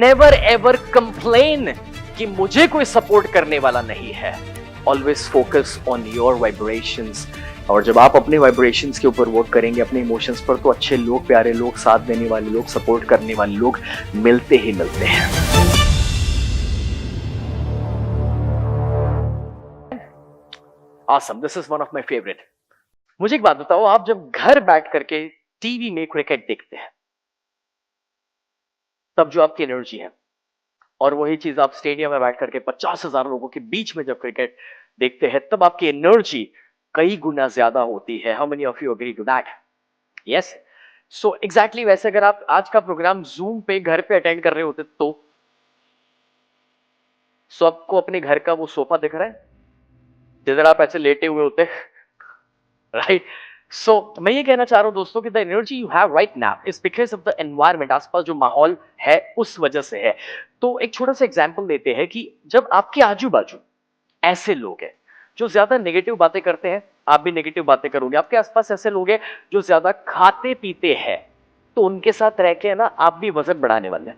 Never ever complain कि मुझे कोई सपोर्ट करने वाला नहीं है। Always focus on your vibrations. और जब आप अपने वाइब्रेशंस के ऊपर वर्क करेंगे, अपने इमोशंस पर, तो अच्छे लोग, प्यारे लोग, साथ देने वाले लोग, सपोर्ट करने वाले लोग मिलते ही मिलते हैं। Awesome, this is one of my favorite. मुझे एक बात बताओ, आप जब घर बैठ करके टीवी में क्रिकेट देखते हैं, तब जो आपकी एनर्जी है, और वही चीज आप स्टेडियम में बैठ करके 50,000 लोगों के बीच में जब क्रिकेट देखते हैं, तब आपकी एनर्जी कई गुना ज्यादा होती है। How many of you agree to that? Yes. So exactly वैसे अगर आप आज का प्रोग्राम जूम पे घर पे अटेंड कर रहे होते तो आपको अपने घर का वो सोफा दिख रहा है जिधर आप ऐसे लेटे हुए होते, राइट? सो मैं ये कहना चाह रहा हूं दोस्तों कि the energy you have right now is because of the environment. आसपास जो माहौल है उस वजह से है। तो एक छोटा सा एग्जांपल देते हैं कि जब आपके आजू बाजू ऐसे लोग हैं जो ज्यादा नेगेटिव बातें करते हैं, आप भी नेगेटिव बातें करोगे। आपके आसपास ऐसे लोग हैं जो ज्यादा खाते पीते हैं, तो उनके साथ रह के ना आप भी वजन बढ़ाने वाले हैं।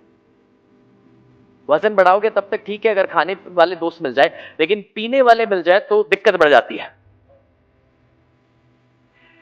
वजन बढ़ाओगे तब तक ठीक है अगर खाने वाले दोस्त मिल जाए, लेकिन पीने वाले मिल जाए तो दिक्कत बढ़ जाती है।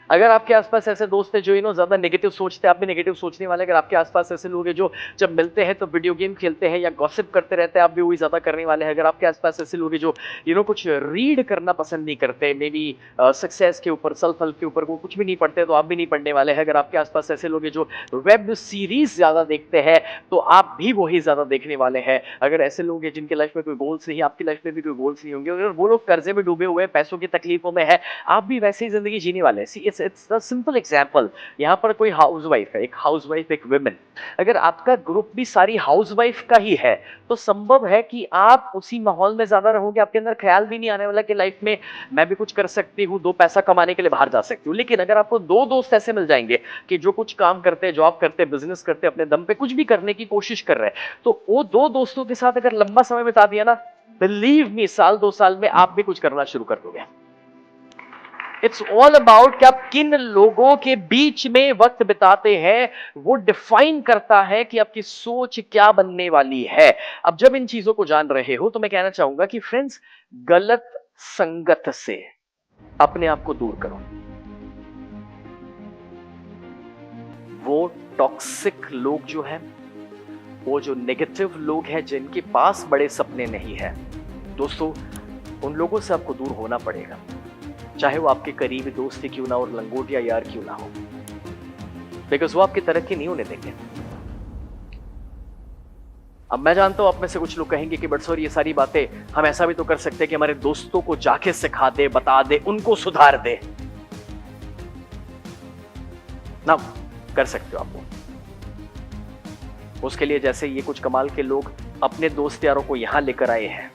अगर आपके आसपास ऐसे दोस्त हैं जो ज्यादा नेगेटिव सोचते हैं, आप भी नेगेटिव सोचने वाले, अगर आपके आसपास ऐसे लोग हैं जो जब मिलते हैं तो वीडियो गेम खेलते हैं या गॉसिप करते रहते हैं, आप भी वही ज्यादा करने वाले हैं। अगर आपके आसपास ऐसे लोग हैं जो कुछ रीड करना पसंद नहीं करते, मे बी सक्सेस के ऊपर, सेल्फ हेल्प के ऊपर वो कुछ भी नहीं पढ़ते, तो आप भी नहीं पढ़ने वाले हैं। अगर आपके आसपास ऐसे लोग हैं जो वेब सीरीज ज्यादा देखते हैं, तो आप भी वही ज्यादा देखने वाले हैं। अगर ऐसे लोग हैं जिनकी लाइफ में कोई गोल्स नहीं, आपकी लाइफ में भी कोई गोल्स नहीं होंगे, अगर वो लोग कर्जे में डूबे हुए हैं, पैसों की तकलीफों में है, आप भी वैसे ही जिंदगी जीने वाले हैं। It's the simple example. यहाँ पर कोई हाउसवाइफ है, एक हाउसवाइफ, एक वुमेन, अगर आपका ग्रुप भी सारी हाउसवाइफ का ही है, तो संभव है कि आप उसी माहौल में ज्यादा रहोगे। आपके अंदर ख्याल भी नहीं आने वाला कि लाइफ में मैं भी कुछ कर सकती हूँ, दो पैसा कमाने के लिए बाहर जा सकती हूँ। लेकिन अगर आपको दो दोस्त ऐसे मिल जाएंगे कि जो कुछ काम करते हैं, जॉब करते हैं, बिजनेस करते हैं, अपने दम पे कुछ भी करने की कोशिश कर रहे हैं, तो वो दो दोस्तों के साथ अगर लंबा समय बिता दिया ना, बिलीव मी, साल 2 साल में आप भी कुछ करना शुरू कर दोगे। इट्स ऑल अबाउट कि आप किन लोगों के बीच में वक्त बिताते हैं, वो डिफाइन करता है कि आपकी सोच क्या बनने वाली है। अब जब इन चीजों को जान रहे हो तो मैं कहना चाहूंगा कि फ्रेंड्स, गलत संगत से अपने आप को दूर करो। वो टॉक्सिक लोग जो हैं, वो जो नेगेटिव लोग हैं, जिनके पास बड़े सपने नहीं है, दोस्तों उन लोगों से आपको दूर होना पड़ेगा, चाहे वो आपके करीबी दोस्त ही क्यों ना और लंगोटिया यार क्यों ना हो, बिकॉज वो आपकी तरक्की नहीं होने देंगे। अब मैं जानता हूं आप में से कुछ लोग कहेंगे कि बट सर ये सारी बातें हम ऐसा भी तो कर सकते हैं कि हमारे दोस्तों को जाके सिखा दे, बता दे, उनको सुधार दे ना। कर सकते हो आप वो। उसके लिए जैसे ये कुछ कमाल के लोग अपने दोस्त यारों को यहां लेकर आए हैं,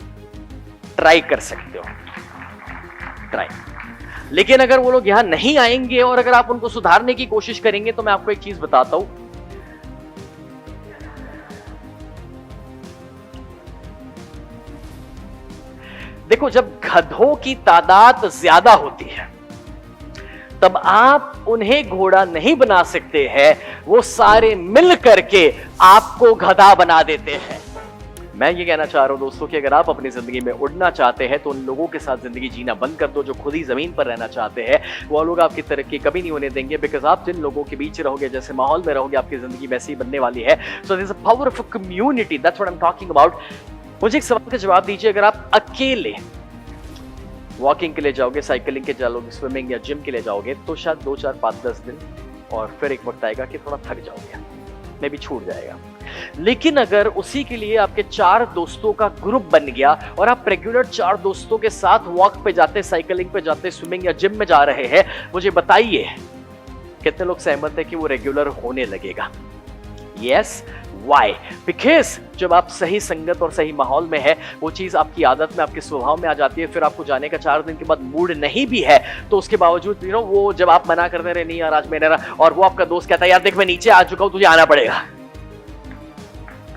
ट्राई कर सकते हो, ट्राई। लेकिन अगर वो लोग यहां नहीं आएंगे और अगर आप उनको सुधारने की कोशिश करेंगे, तो मैं आपको एक चीज बताता हूं, देखो जब गधों की तादाद ज्यादा होती है तब आप उन्हें घोड़ा नहीं बना सकते हैं, वो सारे मिल करके आपको गधा बना देते हैं। मैं ये कहना चाह रहा हूं दोस्तों कि अगर आप अपनी जिंदगी में उड़ना चाहते हैं तो उन लोगों के साथ जिंदगी जीना बंद कर दो जो खुद ही जमीन पर रहना चाहते हैं। वो लोग आपकी तरक्की कभी नहीं होने देंगे, बिकॉज आप जिन लोगों के बीच रहोगे, जैसे माहौल में रहोगे, आपकी जिंदगी वैसी ही बनने वाली है। So there is a power of a community, that's what I am talking about. मुझे एक सवाल का जवाब दीजिए, अगर आप अकेले वॉकिंग के लिए जाओगे, साइकिलिंग के जाओगे, स्विमिंग या जिम के लिए जाओगे, तो शायद 2, 4, 5, 10 दिन और फिर एक वक्त आएगा कि थोड़ा थक जाओगे, मे भी छूट जाएगा। लेकिन अगर उसी के लिए आपके 4 दोस्तों का ग्रुप बन गया और आप रेगुलर 4 दोस्तों के साथ वॉक पे जाते, साइकिलिंग पे जाते, स्विमिंग या जिम में जा रहे हैं, मुझे बताइए कितने लोग सहमत है कि वो रेगुलर होने लगेगा? Yes, Y? बिकॉज जब आप सही संगत और सही माहौल में है, वो चीज आपकी आदत में, आपके स्वभाव में आ जाती है। फिर आपको जाने का 4 दिन के बाद मूड नहीं भी है, तो उसके बावजूद वो जब आप मना करते रहे, नहीं यार आज मेरा, और वो आपका दोस्त कहता है यार देख मैं नीचे आ चुका हूं, तुझे आना पड़ेगा,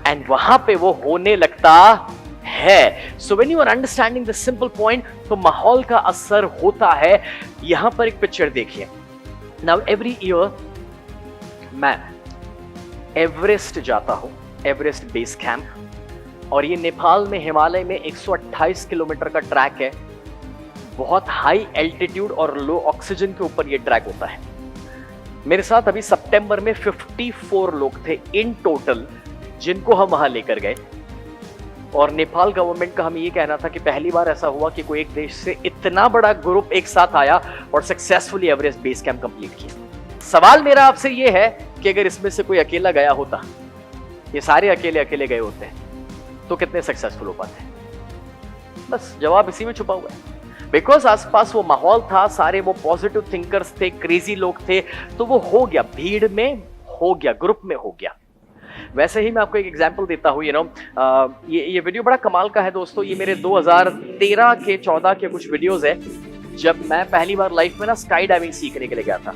एंड वहां पे वो होने लगता है। So when you are understanding the simple point, तो माहौल का असर होता है। यहां पर एक पिक्चर देखिए। नाउ एवरी ईयर मैं एवरेस्ट जाता हूं एवरेस्ट बेस कैंप, और ये नेपाल में हिमालय में 128 किलोमीटर का ट्रैक है। बहुत हाई एल्टीट्यूड और लो ऑक्सीजन के ऊपर ये ट्रैक होता है। मेरे साथ अभी सितंबर में 54 लोग थे इन टोटल जिनको हम वहां लेकर गए, और नेपाल गवर्नमेंट का हमें ये कहना था कि पहली बार ऐसा हुआ कि कोई एक देश से इतना बड़ा ग्रुप एक साथ आया और successfully Everest base camp complete किया। सवाल मेरा आपसे ये है कि अगर इसमें से कोई अकेला गया होता, ये सारे अकेले अकेले गए होते हैं, तो कितने सक्सेसफुल हो पाते? बस जवाब इसी में छुपा हुआ है। बिकॉज आसपास वो माहौल था, सारे वो पॉजिटिव थिंकर्स थे, क्रेजी लोग थे, तो वो हो गया, भीड़ में हो गया, ग्रुप में हो गया। वैसे ही मैं आपको एक एग्जांपल देता हूं, ये वीडियो बड़ा कमाल का है दोस्तों। ये मेरे 2013 के 14 के कुछ वीडियोस है, जब मैं पहली बार लाइफ में ना स्काई डाइविंग सीखने के लिए गया था।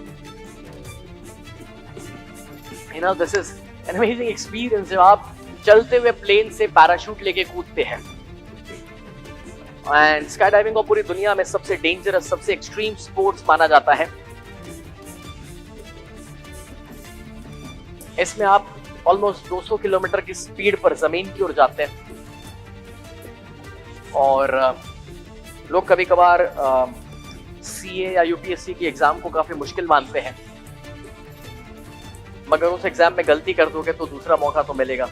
This is an amazing experience, जब आप चलते हुए प्लेन से पैराशूट लेके कूदते हैं। एंड स्काई डाइविंग को पूरी दुनिया में सबसे डेंजरस, सबसे एक्सट्रीम स्पोर्ट्स माना जाता है। इसमें आप ऑलमोस्ट 200 किलोमीटर की स्पीड पर जमीन की ओर जाते हैं, और लोग कभी कभार सीए या यूपीएससी की एग्जाम को काफी मुश्किल मानते हैं, मगर उस एग्जाम में गलती कर दोगे तो दूसरा मौका तो मिलेगा।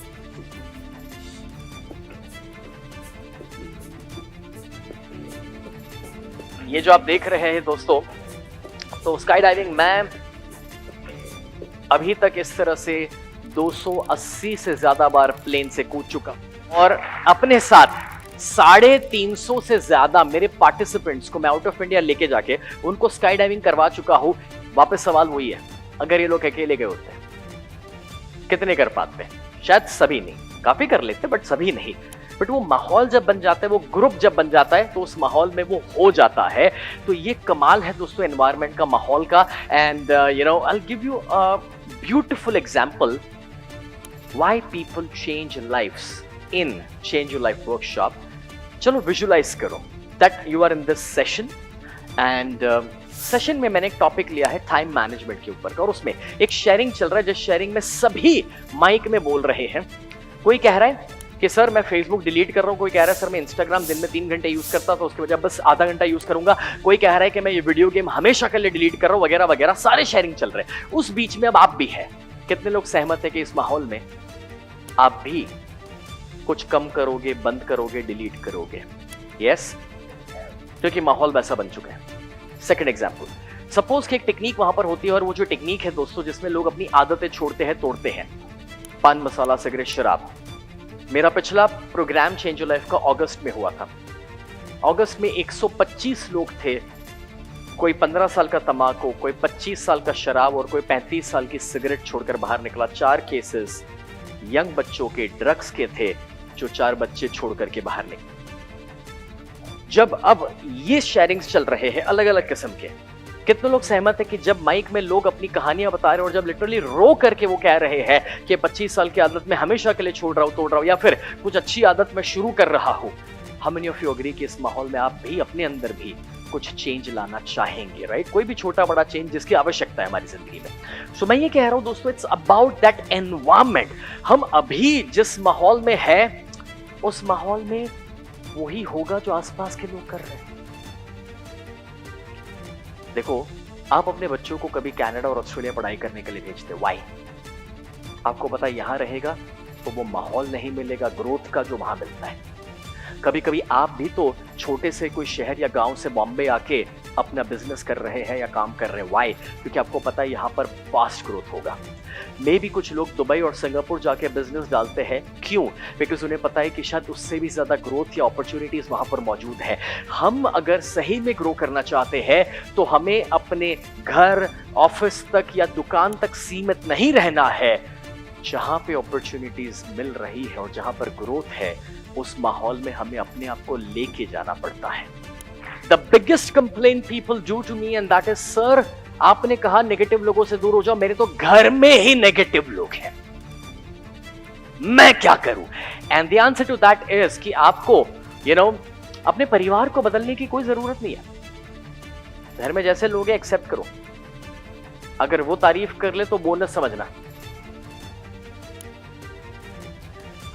ये जो आप देख रहे हैं दोस्तों, तो स्काई डाइविंग मैं अभी तक इस तरह से 280 से ज्यादा बार प्लेन से कूद चुका, और अपने साथ 350 से ज्यादा मेरे पार्टिसिपेंट्स को मैं आउट ऑफ इंडिया लेके जाके उनको स्काई डाइविंग करवा चुका हूं। वापस सवाल वही है, अगर ये लोग अकेले गए होते कितने कर पाते? शायद सभी नहीं, काफी कर लेते बट सभी नहीं। बट वो माहौल जब बन जाता है, वो ग्रुप जब बन जाता है, तो उस माहौल में वो हो जाता है। तो ये कमाल है दोस्तों एनवायरनमेंट का, माहौल का। And I will give you a beautiful example why people change lives in change your life workshop. चलो विजुलाइज करो that you are in this session, and session में मैंने एक टॉपिक लिया है टाइम मैनेजमेंट के ऊपर, और उसमें एक शेयरिंग चल रहा है, जिस शेयरिंग में सभी माइक में बोल रहे हैं। कोई कह रहा है कि सर मैं फेसबुक डिलीट कर रहा हूं, कोई कह रहा है सर मैं इंस्टाग्राम दिन में 3 घंटे यूज करता था, उसके बजाय बस आधा घंटा यूज करूंगा, कोई कह रहा है कि मैं ये वीडियो गेम हमेशा के लिए डिलीट कर रहा हूं, वगैरह वगैरह, सारे शेयरिंग चल रहे हैं। उस बीच में अब आप भी है। कितने लोग सहमत है कि इस माहौल में आप भी कुछ कम करोगे, बंद करोगे, डिलीट करोगे? यस, क्योंकि माहौल वैसा बन चुका है। सेकंड एग्जांपल, सपोज कि एक टेक्निक वहां पर होती है, और वो जो टेक्निक है दोस्तों जिसमें लोग अपनी आदतें छोड़ते हैं, तोड़ते हैं, पान मसाला, सिगरेट, शराब। मेरा पिछला प्रोग्राम चेंज योर लाइफ का अगस्त में हुआ था। अगस्त में 125 लोग थे, कोई 15 साल का तंबाकू, कोई 25 साल का शराब, और कोई 35 साल की सिगरेट छोड़कर बाहर निकला। 4 केसेस यंग बच्चों के ड्रग्स के थे, जो 4 बच्चे छोड़ करके बाहर निकले। जब अब ये शेयरिंग्स चल रहे हैं अलग अलग किस्म के, कितने लोग सहमत है कि जब माइक में लोग अपनी कहानियां बता रहे हैं, और जब लिटरली रो करके वो कह रहे हैं कि 25 साल की आदत में हमेशा के लिए छोड़ रहा हूं, तोड़ रहा हूं, या फिर कुछ अच्छी आदत में शुरू कर रहा हूं, how many of you agree कि इस माहौल में आप भी अपने अंदर भी कुछ चेंज लाना चाहेंगे? राइट? कोई भी छोटा बड़ा चेंज जिसकी आवश्यकता है हमारी जिंदगी में। सो मैं ये कह रहा हूं दोस्तों, इट्स अबाउट दैट एनवायरनमेंट। हम अभी जिस माहौल में है, उस माहौल में वही होगा जो आसपास के लोग कर रहे हैं। देखो, आप अपने बच्चों को कभी कनाडा और ऑस्ट्रेलिया पढ़ाई करने के लिए भेजते, व्हाई? आपको पता है यहां रहेगा तो वो माहौल नहीं मिलेगा ग्रोथ का जो वहां मिलता है। कभी कभी आप भी तो छोटे से कोई शहर या गांव से बॉम्बे आके अपना बिजनेस कर रहे हैं या काम कर रहे हैं, व्हाई? क्योंकि आपको पता है यहां पर फास्ट ग्रोथ होगा। मे भी कुछ लोग दुबई और सिंगापुर जाके बिजनेस डालते हैं, क्यों? बिकॉज उन्हें पता है कि शायद उससे भी ज्यादा ग्रोथ या अपॉर्चुनिटीज वहां पर मौजूद है। हम अगर सही में ग्रो करना चाहते हैं तो हमें अपने घर, ऑफिस तक या दुकान तक सीमित नहीं रहना है। जहां पे अपॉर्चुनिटीज मिल रही है और जहां पर ग्रोथ है, उस माहौल में हमें अपने आप को लेके जाना पड़ता है। The biggest complaint people do to me and that is, sir आपने कहा नेगेटिव लोगों से दूर हो जाओ, मेरे तो घर में ही नेगेटिव लोग हैं, मैं क्या करूं? And the answer to that is कि आपको अपने परिवार को बदलने की कोई जरूरत नहीं है। घर में जैसे लोग हैं एक्सेप्ट करो, अगर वो तारीफ कर ले तो बोनस समझना।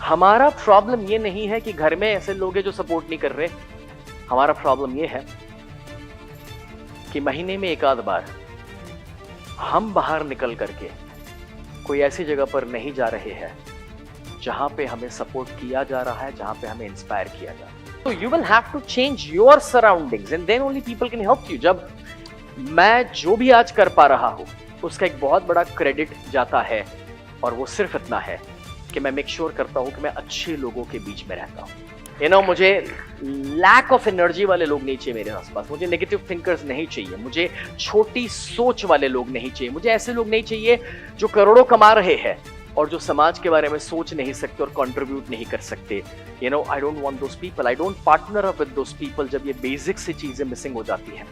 हमारा प्रॉब्लम ये नहीं है कि घर में ऐसे लोग हैं जो सपोर्ट नहीं कर रहे। हमारा प्रॉब्लम ये है कि महीने में एक आध बार हम बाहर निकल करके कोई ऐसी जगह पर नहीं जा रहे हैं जहां पे हमें सपोर्ट किया जा रहा है, जहां पे हमें इंस्पायर किया जा रहा है। तो you will have to change your surroundings and then only people can help you. जब मैं जो भी आज कर पा रहा हूं उसका एक बहुत बड़ा क्रेडिट जाता है, और वो सिर्फ इतना है कि मैं मेक श्योर करता हूं कि मैं अच्छे लोगों के बीच में रहता हूं। मुझे लैक ऑफ एनर्जी वाले लोग नहीं चाहिए मेरे आसपास, मुझे नेगेटिव थिंकर्स नहीं चाहिए, मुझे छोटी सोच वाले लोग नहीं चाहिए, मुझे ऐसे लोग नहीं चाहिए जो करोड़ों कमा रहे हैं और जो समाज के बारे में सोच नहीं सकते और कंट्रीब्यूट नहीं कर सकते। I don't want those people, I don't partner up with those people जब ये बेसिक सी चीजें मिसिंग हो जाती हैं।